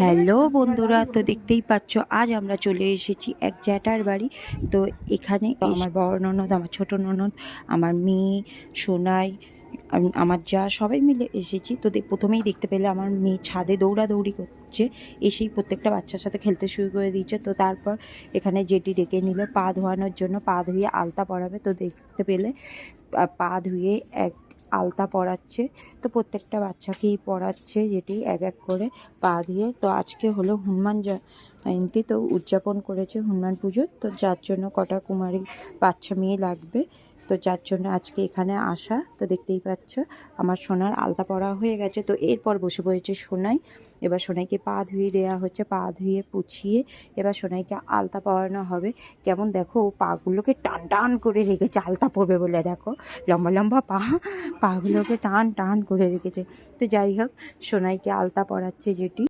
Hello বন্ধুরা, তো দেখতেই পাচ্ছ আজ আমরা চলে এসেছি এক জ্যাঠার বাড়ি। তো এখানে আমার বড় ননদ, আমার ছোট ননদ, আমার মেয়ে সোনাই, আমার যা সবাই মিলে এসেছি। তো প্রথমেই দেখতে পেলে আমার মেয়ে ছাদে দৌড়াদৌড়ি করছে, এসেই প্রত্যেকটা বাচ্চার সাথে খেলতে শুরু করে দিয়েছে। তো তারপর এখানে জেঠি ডেকে নিল পা ধোয়ানোর জন্য, পা ধুয়ে আলতা পরাবে। তো দেখতে পেলে পা ধুয়ে এক আলতা পরাচ্ছে। তো প্রত্যেকটা বাচ্চাকেই পরাচ্ছে যেটি এক এক করে পা দিয়ে। তো আজকে হলো হনুমান জয়ন্তী, তো উদযাপন করেছে হনুমান পুজো। তো যার জন্য কটা কুমারী বাচ্চা মেয়ে লাগবে, তো যার জন্য আজকে এখানে আসা। তো দেখতেই পাচ্ছ আমার সোনার আলতা পরা হয়ে গেছে। তো এরপর বসে পড়েছে সোনাই। এবার সোনাইকে পা ধুয়ে দেওয়া হচ্ছে, পা ধুয়ে পুছিয়ে এবার সোনাইকে আলতা পরানো হবে। কেমন দেখো, ও পাগুলোকে টান টান করে রেখেছে আলতা পরবে বলে। দেখো লম্বা লম্বা পাগুলোকে টান টান করে রেখেছে। তো যাই হোক, সোনাইকে আলতা পরাচ্ছে যেটি।